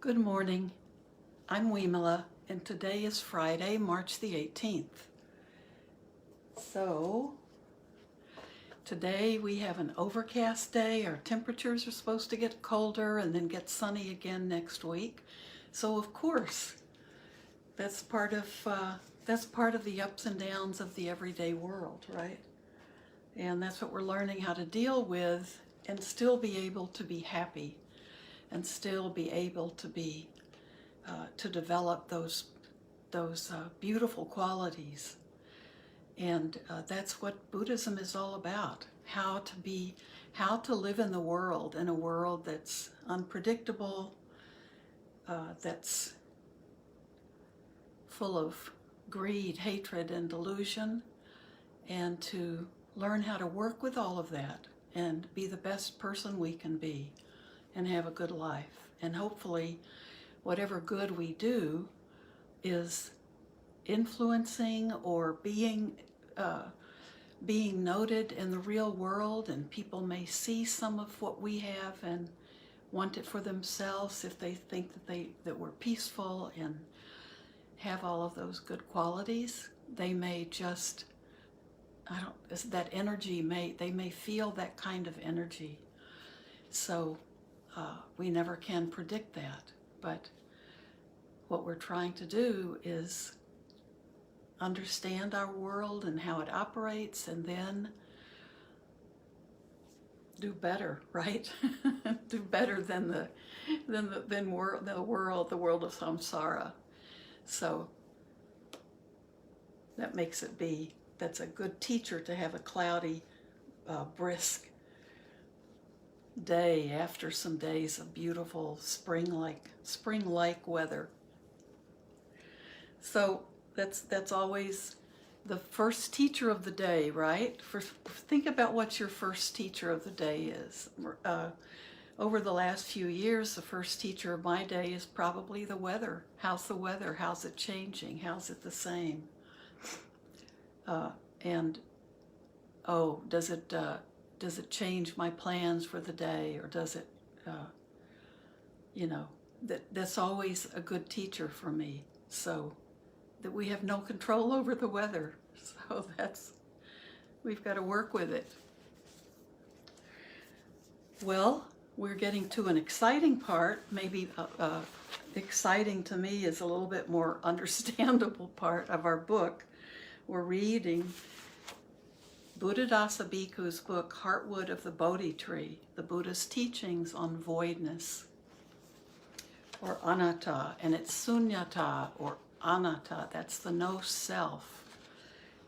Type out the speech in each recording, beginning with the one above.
Good morning. I'm Vimala, and today is Friday, March the 18th. So, today we have an overcast day. Our temperatures are supposed to get colder and then get sunny again next week. So, of course, that's part of the ups and downs of the everyday world, right? And that's what we're learning how to deal with and still be able to be happy and still be able to be to develop those beautiful qualities. And that's what Buddhism is all about. How to live in a world that's unpredictable, that's full of greed, hatred, and delusion, and to learn how to work with all of that and be the best person we can be and have a good life. And hopefully whatever good we do is influencing or being noted in the real world, and people may see some of what we have and want it for themselves if they think that we're peaceful and have all of those good qualities. They may just they may feel that kind of energy. So we never can predict that. But what we're trying to do is understand our world and how it operates, and then do better, right? Do better than the world of samsara. So that's a good teacher to have a cloudy, brisk day after some days of beautiful spring-like weather. So that's always the first teacher of the day, right? Think about what your first teacher of the day is. Over the last few years, the first teacher of my day is probably the weather. How's the weather? How's it changing? How's it the same? Does it change my plans for the day, or does it, that's always a good teacher for me. So that we have no control over the weather. So we've got to work with it. Well, we're getting to an exciting part. Maybe exciting to me is a little bit more understandable part of our book. We're reading Buddhadasa Bhikkhu's book, Heartwood of the Bodhi Tree, the Buddha's teachings on voidness, or anatta, and it's sunyata, or anatta, that's the no self.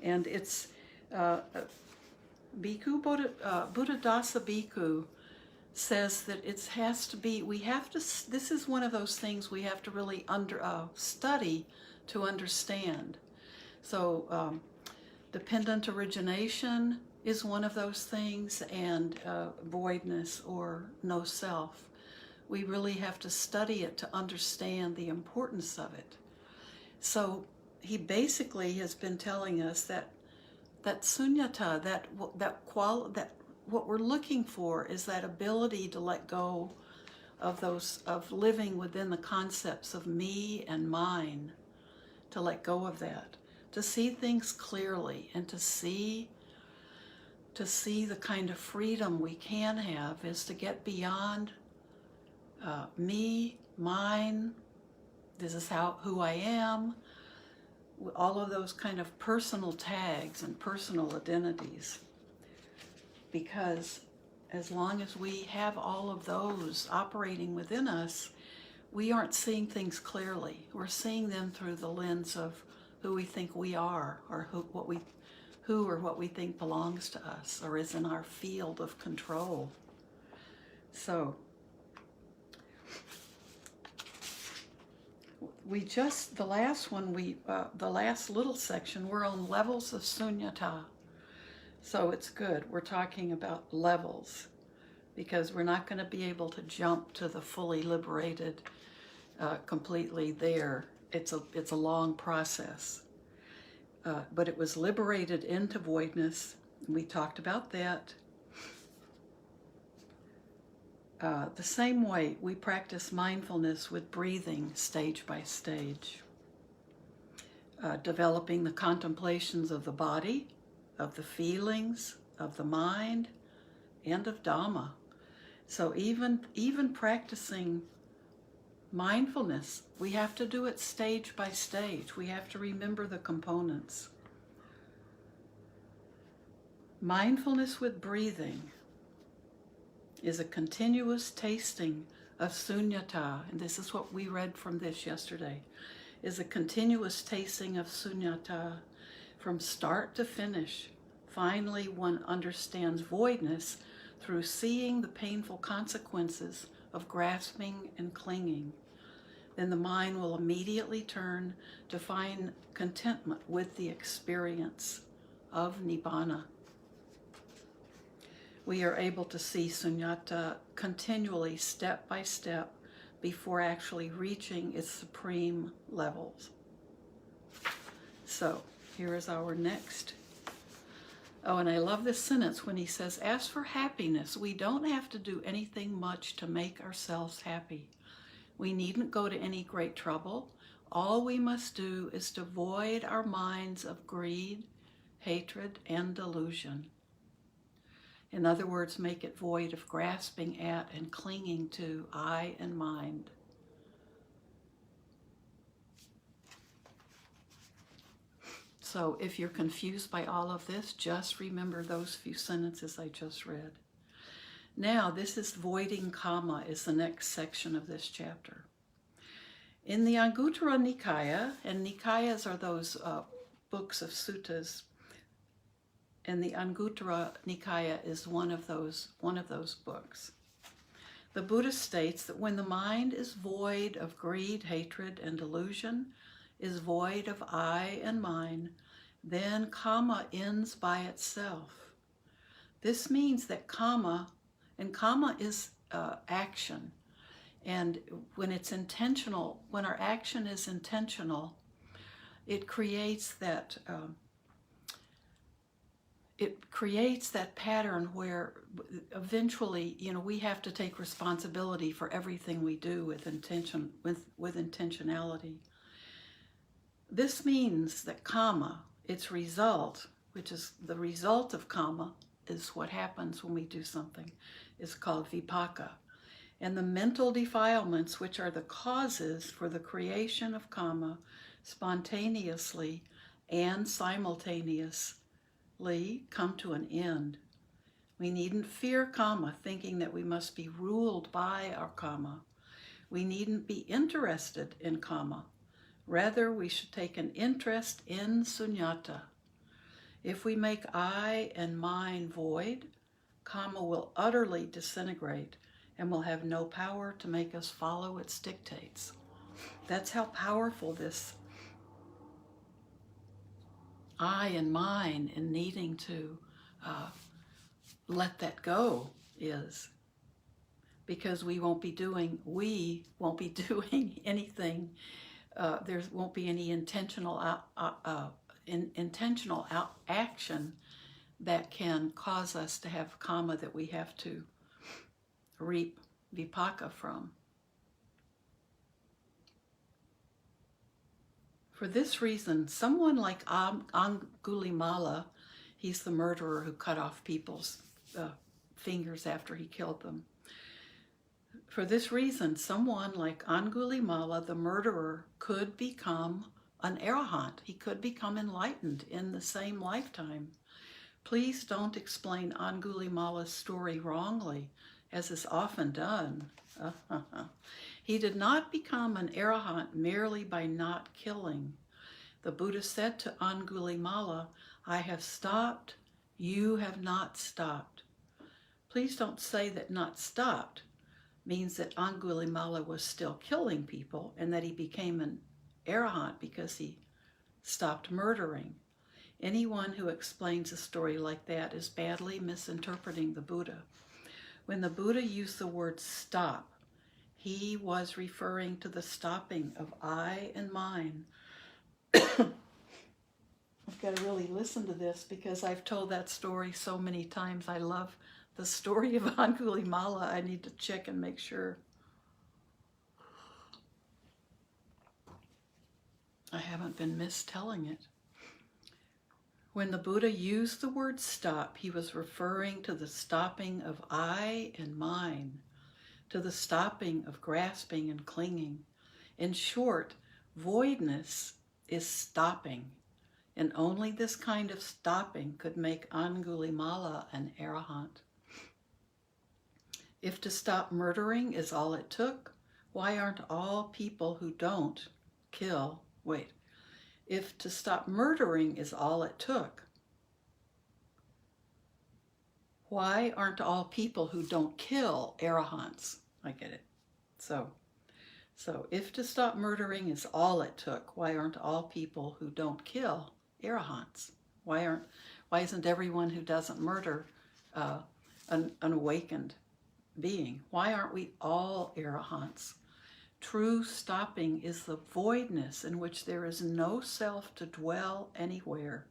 And it's Buddhadasa Bhikkhu says that this is one of those things we have to really study to understand. So dependent origination is one of those things, and voidness or no self. We really have to study it to understand the importance of it. So he basically has been telling us that sunyata, that what we're looking for is that ability to let go of living within the concepts of me and mine, to let go of that, to see things clearly, and to see the kind of freedom we can have is to get beyond me, mine, this is who I am, all of those kind of personal tags and personal identities. Because as long as we have all of those operating within us, we aren't seeing things clearly. We're seeing them through the lens of who we think we are, or what we think belongs to us, or is in our field of control. So the last little section, we're on levels of sunyata. So it's good. We're talking about levels, because we're not going to be able to jump to the fully liberated completely there. It's a long process. But it was liberated into voidness. We talked about that. The same way we practice mindfulness with breathing stage by stage, developing the contemplations of the body, of the feelings, of the mind, and of Dhamma. So even practicing mindfulness, we have to do it stage by stage. We have to remember the components. Mindfulness with breathing is a continuous tasting of sunyata, and this is what we read from this yesterday, is a continuous tasting of sunyata from start to finish. Finally, one understands voidness through seeing the painful consequences of grasping and clinging. Then the mind will immediately turn to find contentment with the experience of nibbana. We are able to see sunyata continually, step by step, before actually reaching its supreme levels. So, here is our next. Oh, and I love this sentence when he says, as for happiness, we don't have to do anything much to make ourselves happy. We needn't go to any great trouble. All we must do is to void our minds of greed, hatred, and delusion. In other words, make it void of grasping at and clinging to I and mind. So if you're confused by all of this, just remember those few sentences I just read. Now, this is voiding kama, is the next section of this chapter. In the Anguttara Nikaya, and Nikayas are those books of suttas, and the Anguttara Nikaya is one of those books. The Buddha states that when the mind is void of greed, hatred, and delusion, is void of I and mine, then kama ends by itself. This means that kama is action. And when it's intentional, when our action is intentional, it creates that pattern where eventually, we have to take responsibility for everything we do with intentionality. This means that kama, its result, which is the result of kama, is what happens when we do something, is called vipaka. And the mental defilements, which are the causes for the creation of kama, spontaneously and simultaneously come to an end. We needn't fear kama, thinking that we must be ruled by our kama. We needn't be interested in kama. Rather, we should take an interest in sunyata. If we make I and mine void, kama will utterly disintegrate and will have no power to make us follow its dictates. That's how powerful this I and mine and needing to let that go is. Because we won't be doing anything. There won't be any intentional action that can cause us to have kama that we have to reap vipaka from. For this reason, someone like Angulimala, he's the murderer who cut off people's fingers after he killed them. For this reason, someone like Angulimala, the murderer, could become an arahant. He could become enlightened in the same lifetime. Please don't explain Angulimala's story wrongly, as is often done. He did not become an arahant merely by not killing. The Buddha said to Angulimala, I have stopped, you have not stopped. Please don't say that not stopped means that Angulimala was still killing people and that he became an arahant because he stopped murdering. Anyone who explains a story like that is badly misinterpreting the Buddha. When the Buddha used the word stop, he was referring to the stopping of I and mine. I've got to really listen to this because I've told that story so many times. I love the story of Angulimala, I need to check and make sure I haven't been mistelling it. When the Buddha used the word stop, he was referring to the stopping of I and mine, to the stopping of grasping and clinging. In short, voidness is stopping, and only this kind of stopping could make Angulimala an arahant. If to stop murdering is all it took, why aren't all people who don't kill, if to stop murdering is all it took, why aren't all people who don't kill arahants? I get it. So if to stop murdering is all it took, why aren't all people who don't kill arahants? Why isn't everyone who doesn't murder an awakened being? Why aren't we all arahants? True stopping is the voidness in which there is no self to dwell anywhere,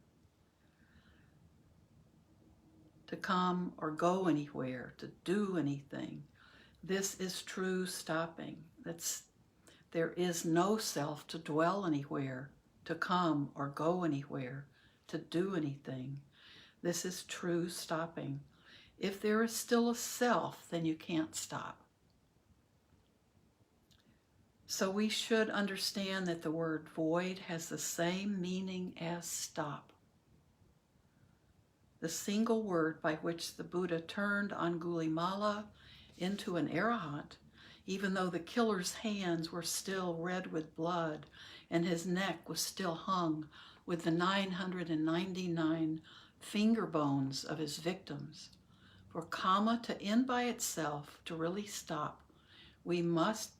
to come or go anywhere, to do anything. This is true stopping. There is no self to dwell anywhere, to come or go anywhere, to do anything. This is true stopping. If there is still a self, then you can't stop. So we should understand that the word void has the same meaning as stop. The single word by which the Buddha turned Angulimala into an arahant, even though the killer's hands were still red with blood and his neck was still hung with the 999 finger bones of his victims. For karma to end by itself, to really stop, we must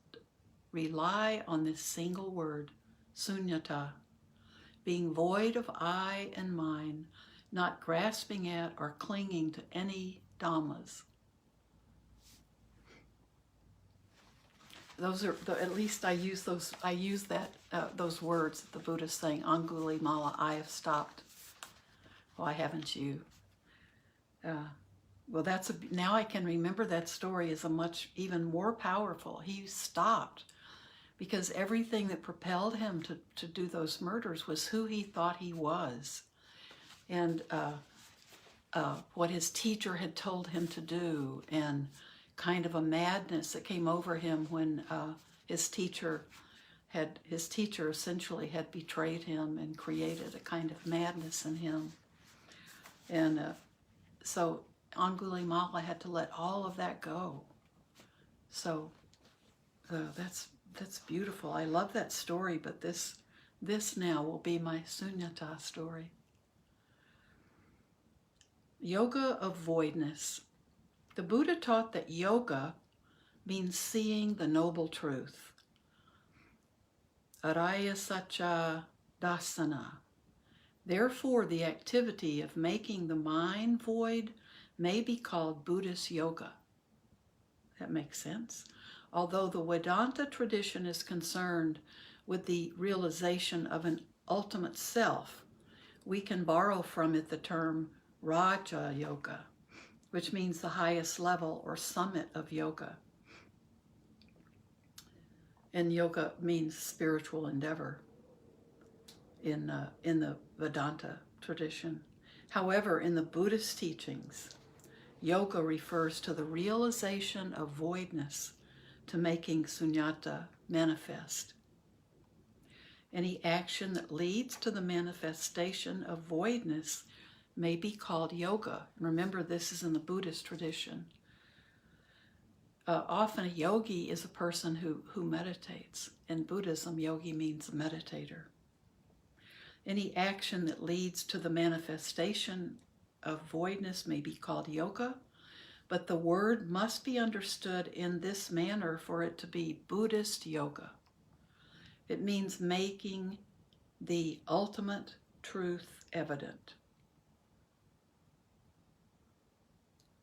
rely on this single word, sunyata, being void of I and mine, not grasping at or clinging to any dhammas. Those are at least I use those words that the Buddha is saying. Angulimala, I have stopped. Why haven't you? Well, now I can remember that story is even more powerful. He stopped because everything that propelled him to do those murders was who he thought he was, and what his teacher had told him to do, and kind of a madness that came over him when his teacher essentially had betrayed him and created a kind of madness in him. And so Angulimala had to let all of that go. So that's beautiful. I love that story, but this now will be my sunyata story. Yoga of voidness. The Buddha taught that yoga means seeing the noble truth. Araya Sacha Dasana. Therefore, the activity of making the mind void may be called Buddhist yoga. That makes sense. Although the Vedanta tradition is concerned with the realization of an ultimate self, we can borrow from it the term Raja Yoga, which means the highest level or summit of yoga. And yoga means spiritual endeavor in the Vedanta tradition. However, in the Buddhist teachings, yoga refers to the realization of voidness, to making sunyata manifest. Any action that leads to the manifestation of voidness may be called yoga. Remember, this is in the Buddhist tradition. Often a yogi is a person who meditates. In Buddhism, yogi means a meditator. Any action that leads to the manifestation of voidness may be called yoga, but the word must be understood in this manner for it to be Buddhist yoga. It means making the ultimate truth evident.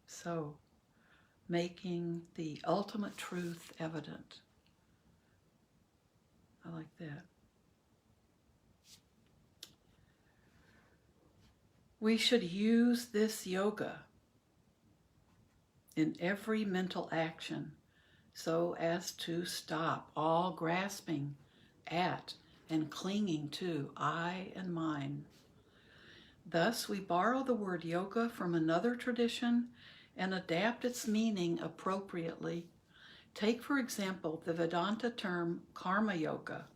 So, making the ultimate truth evident. I like that. We should use this yoga in every mental action, so as to stop all grasping at and clinging to I and mine. Thus, we borrow the word yoga from another tradition and adapt its meaning appropriately. Take, for example, the Vedanta term karma yoga.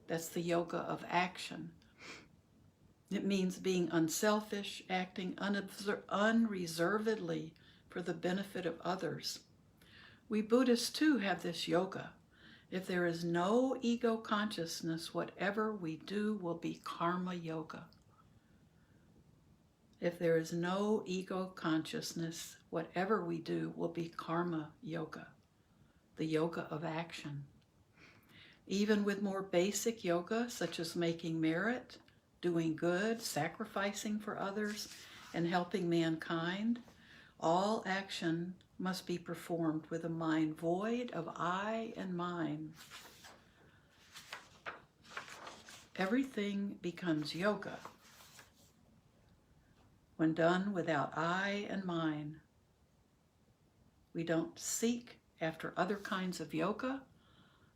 That's the yoga of action. It means being unselfish, acting unreservedly for the benefit of others. We Buddhists too have this yoga. If there is no ego consciousness, whatever we do will be karma yoga. If there is no ego consciousness, whatever we do will be karma yoga, the yoga of action. Even with more basic yoga, such as making merit, doing good, sacrificing for others, and helping mankind, all action must be performed with a mind void of I and mine. Everything becomes yoga when done without I and mine. We don't seek after other kinds of yoga,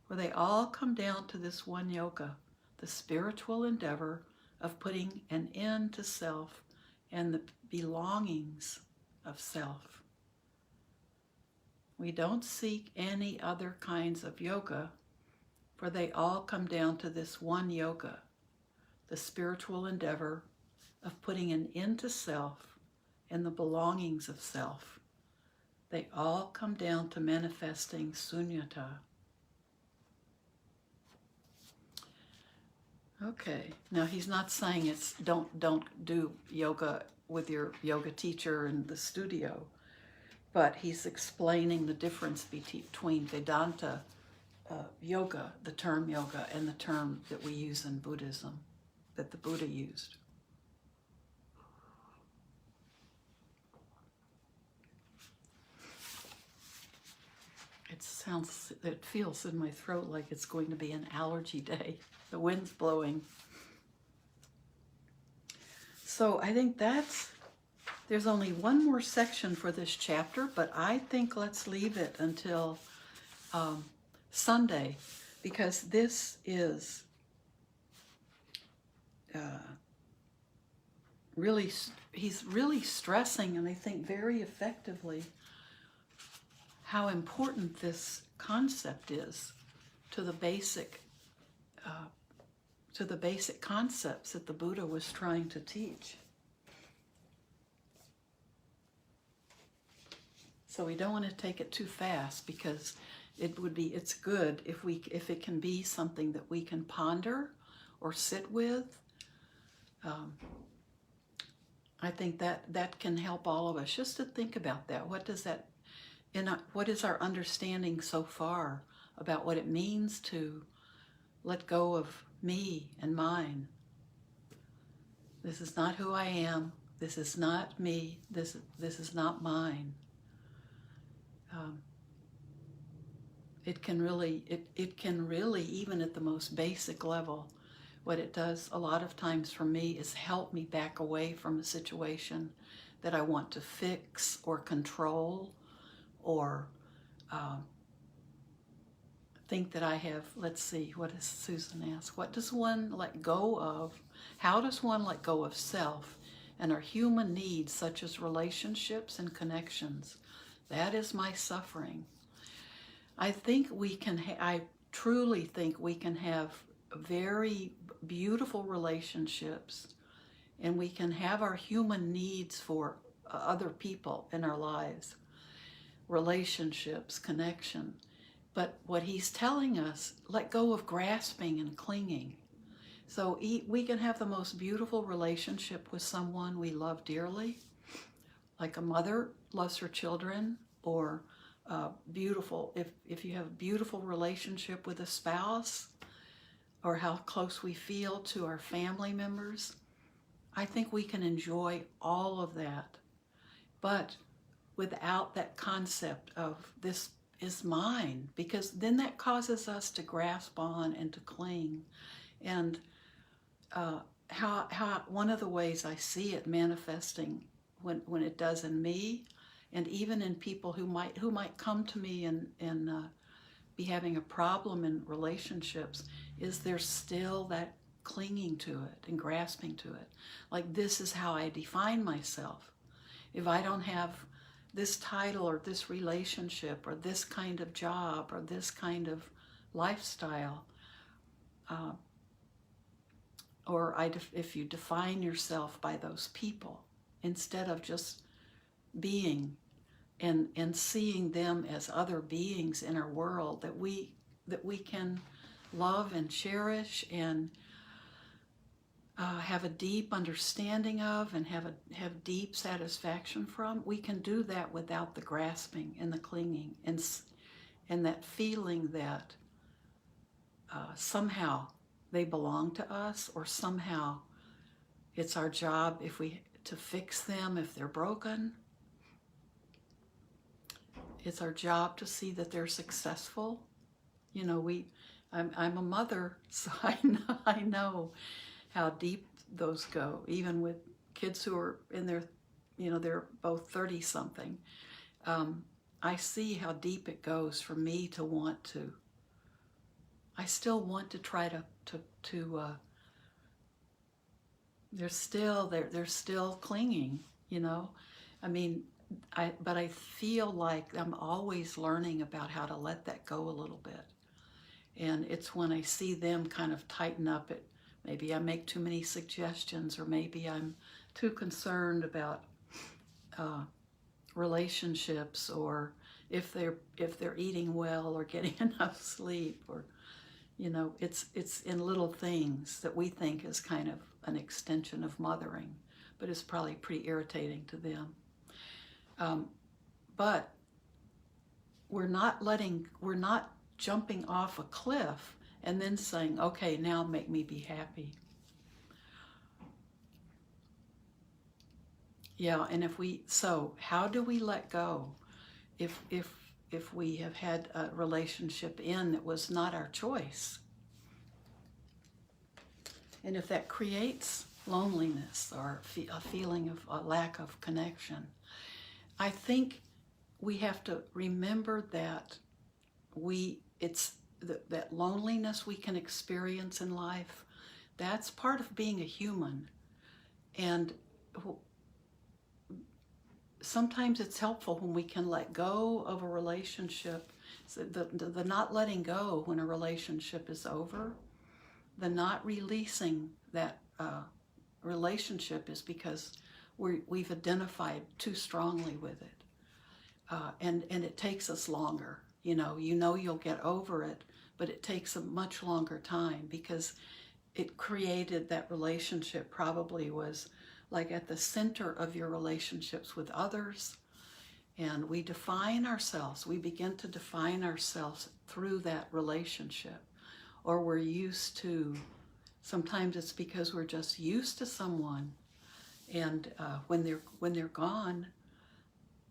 for they all come down to this one yoga, the spiritual endeavor of putting an end to self and the belongings of self. We don't seek any other kinds of yoga, for they all come down to this one yoga, the spiritual endeavor of putting an end to self and the belongings of self. They all come down to manifesting sunyata. Okay, now he's not saying it's don't do yoga with your yoga teacher in the studio, but he's explaining the difference between Vedanta yoga, the term yoga, and the term that we use in Buddhism, that the Buddha used. It feels in my throat like it's going to be an allergy day. The wind's blowing. So I think there's only one more section for this chapter, but I think let's leave it until Sunday, because this is he's really stressing, and I think very effectively, how important this concept is to the basic concepts that the Buddha was trying to teach. So we don't want to take it too fast, because it's good if it can be something that we can ponder or sit with. I think that can help all of us just to think about that. What is our understanding so far about what it means to let go of me and mine? This is not who I am. This is not me. This is not mine. It can really, even at the most basic level, what it does a lot of times for me is help me back away from a situation that I want to fix or control, or think that I have. Let's see, what does Susan ask? What does one let go of? How does one let go of self and our human needs, such as relationships and connections? That is my suffering. I truly think we can have very beautiful relationships, and we can have our human needs for other people in our lives, relationships, connection. But what he's telling us, let go of grasping and clinging. So we can have the most beautiful relationship with someone we love dearly, like a mother loves her children, or beautiful, if you have a beautiful relationship with a spouse, or how close we feel to our family members. I think we can enjoy all of that, but without that concept of this is mine, because then that causes us to grasp on and to cling. And how one of the ways I see it manifesting when it does in me and even in people who might come to me and be having a problem in relationships, is there's still that clinging to it and grasping to it. Like, this is how I define myself. If I don't have this title or this relationship or this kind of job or this kind of lifestyle, if you define yourself by those people instead of just being and seeing them as other beings in our world that we can love and cherish and have a deep understanding of and have deep satisfaction from, we can do that without the grasping and the clinging and that feeling that somehow they belong to us, or somehow it's our job to fix them if they're broken. It's our job to see that they're successful. I'm a mother, so I know how deep those go, even with kids who are in their, they're both 30-something. I see how deep it goes for me to want to. I still want to try to they're still clinging, but I feel like I'm always learning about how to let that go a little bit. And it's when I see them kind of tighten up, maybe I make too many suggestions, or maybe I'm too concerned about relationships, or if they're eating well or getting enough sleep, or it's in little things that we think is kind of an extension of mothering, but it's probably pretty irritating to them. But we're not jumping off a cliff and then saying, okay, now make me be happy. Yeah, and how do we let go if we have had a relationship that was not our choice? And if that creates loneliness or a feeling of a lack of connection, I think we have to remember that that loneliness we can experience in life, that's part of being a human. And sometimes it's helpful when we can let go of a relationship. So the not letting go when a relationship is over, the not releasing that relationship is because we've identified too strongly with it. And it takes us longer. You'll get over it, but it takes a much longer time because it created that relationship probably was like at the center of your relationships with others. And we begin to define ourselves through that relationship. Or we're used to, sometimes it's because we're just used to someone. And when they're gone,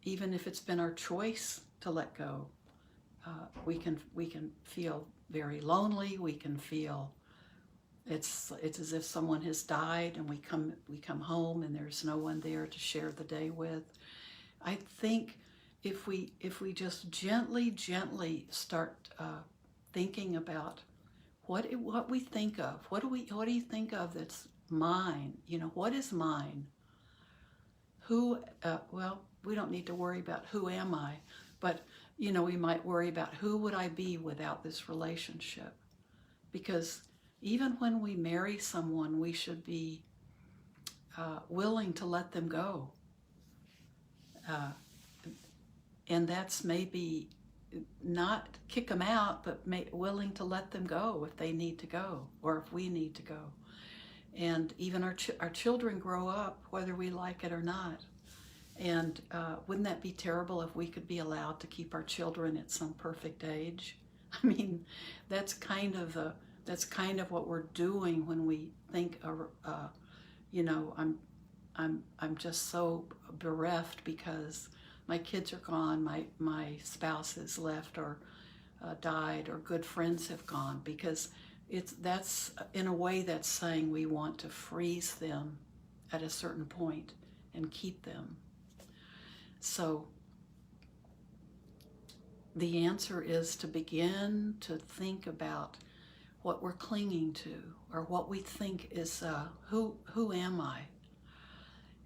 even if it's been our choice to let go, we can feel very lonely. We can feel it's as if someone has died, and we come home and there's no one there to share the day with. I think if we just gently start thinking about what we think of, what do you think of that's mine? What is mine? Who? Well, we don't need to worry about who am I, but we might worry about who would I be without this relationship, because even when we marry someone, we should be willing to let them go. And that's maybe not kick them out, but willing to let them go if they need to go, or if we need to go. And even our children grow up, whether we like it or not. And wouldn't that be terrible if we could be allowed to keep our children at some perfect age? I mean, that's kind of what we're doing when we think, I'm just so bereft because my kids are gone, my spouse has left or died, or good friends have gone, because that's in a way that's saying we want to freeze them at a certain point and keep them. So the answer is to begin to think about what we're clinging to, or what we think is, who am I?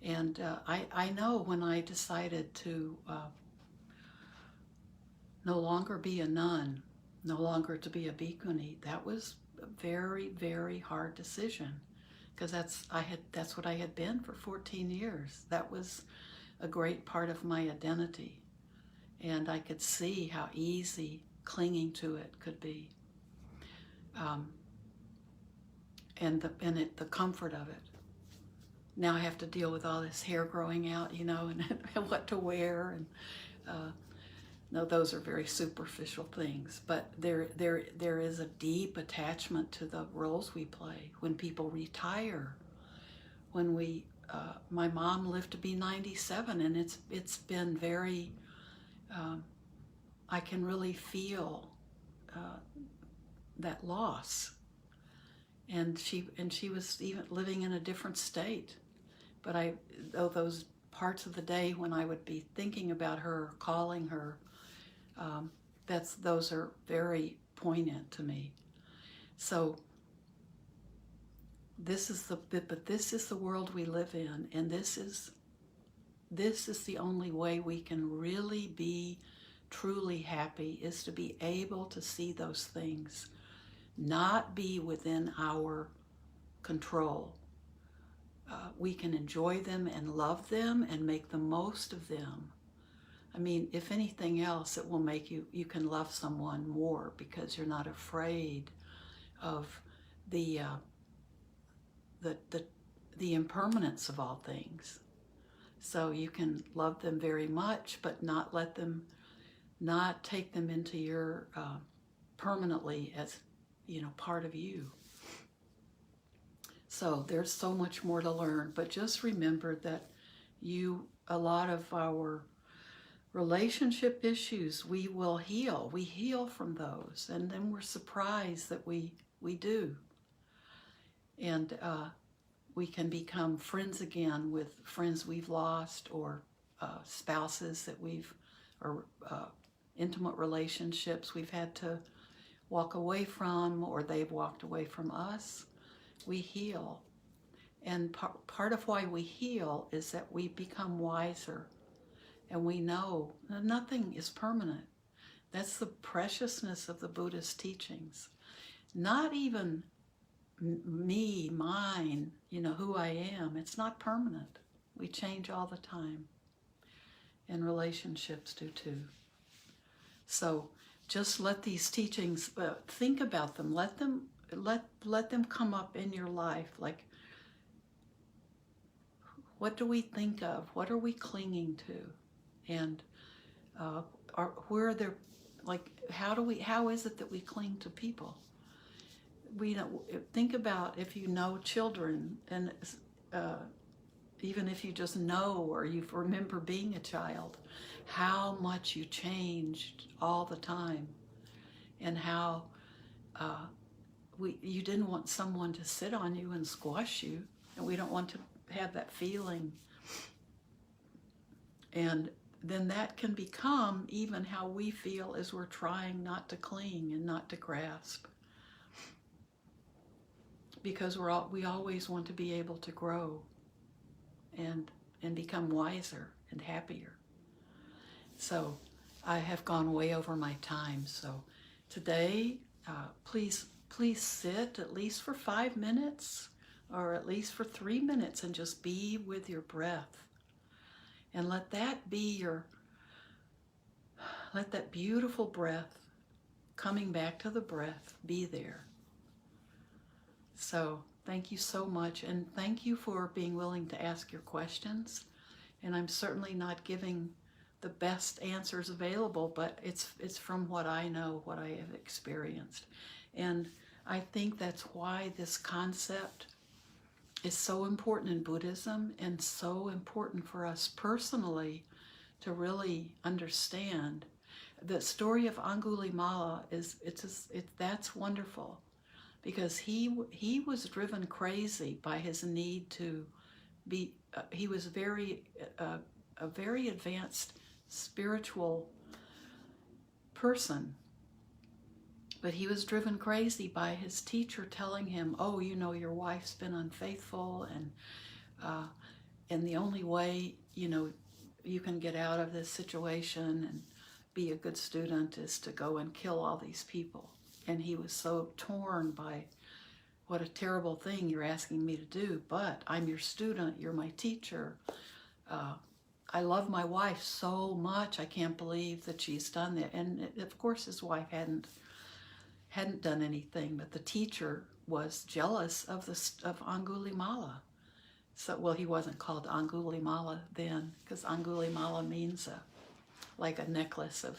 And I know when I decided to no longer be a nun, no longer to be a bhikkhuni, that was a very, very hard decision, because that's what I had been for 14 years. That was a great part of my identity, and I could see how easy clinging to it could be, and the comfort of it. Now I have to deal with all this hair growing out, and what to wear, and no, those are very superficial things. But there is a deep attachment to the roles we play. When people retire, when my mom lived to be 97, and it's been very. I can really feel that loss, and she was even living in a different state. But those parts of the day when I would be thinking about her, calling her, those are very poignant to me. So this is the world we live in, and this is the only way we can really be truly happy, is to be able to see those things not be within our control. We can enjoy them and love them and make the most of them. I mean, if anything else, it will make you can love someone more, because you're not afraid of the impermanence of all things. So you can love them very much, but not take them into your permanently as part of you. So there's so much more to learn, but just remember that a lot of our relationship issues, we will heal. We heal from those, and then we're surprised that we do. And we can become friends again with friends we've lost, or spouses that or intimate relationships we've had to walk away from, or they've walked away from us. We heal. And part of why we heal is that we become wiser, and we know that nothing is permanent. That's the preciousness of the Buddhist teachings. Not even me, mine, who I am. It's not permanent. We change all the time. And relationships do too. So just let these teachings, think about them. Let them come up in your life. Like, what do we think of? What are we clinging to? And where are there, like, how is it that we cling to people? Think about, if you know children, and even if you just know, or you remember being a child, how much you changed all the time, and how you didn't want someone to sit on you and squash you, and we don't want to have that feeling. And then that can become even how we feel as we're trying not to cling and not to grasp. Because we always want to be able to grow and become wiser and happier. So I have gone way over my time. So today, please sit at least for 5 minutes, or at least for 3 minutes, and just be with your breath. And let that beautiful breath, coming back to the breath, be there. So thank you so much, and thank you for being willing to ask your questions. And I'm certainly not giving the best answers available, but it's from what I know, what I have experienced. And I think that's why this concept is so important in Buddhism, and so important for us personally to really understand. The story of Angulimala that's wonderful, because he was driven crazy by his need to be. He was a very advanced spiritual person. But he was driven crazy by his teacher telling him, oh, you know, your wife's been unfaithful, and the only way, you know, you can get out of this situation and be a good student is to go and kill all these people. And he was so torn by, what a terrible thing you're asking me to do, but I'm your student, you're my teacher. I love my wife so much, I can't believe that she's done that. And of course his wife hadn't done anything, but the teacher was jealous of Angulimala. So, well, he wasn't called Angulimala then, because Angulimala means like a necklace of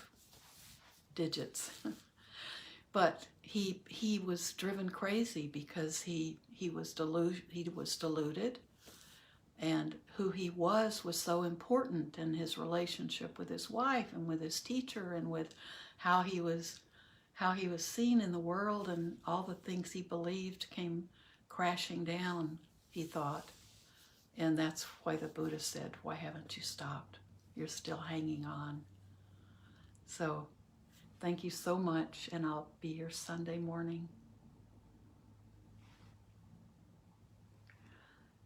digits. But he was driven crazy because he was deluded, and who he was so important, in his relationship with his wife and with his teacher and with how he was seen in the world, and all the things he believed came crashing down, he thought. And that's why the Buddha said, why haven't you stopped? You're still hanging on. So thank you so much, and I'll be here Sunday morning.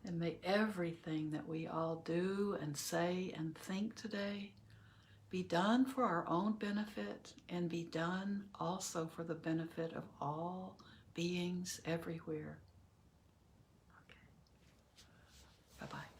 And may everything that we all do and say and think today be done for our own benefit, and be done also for the benefit of all beings everywhere. Okay. Bye-bye.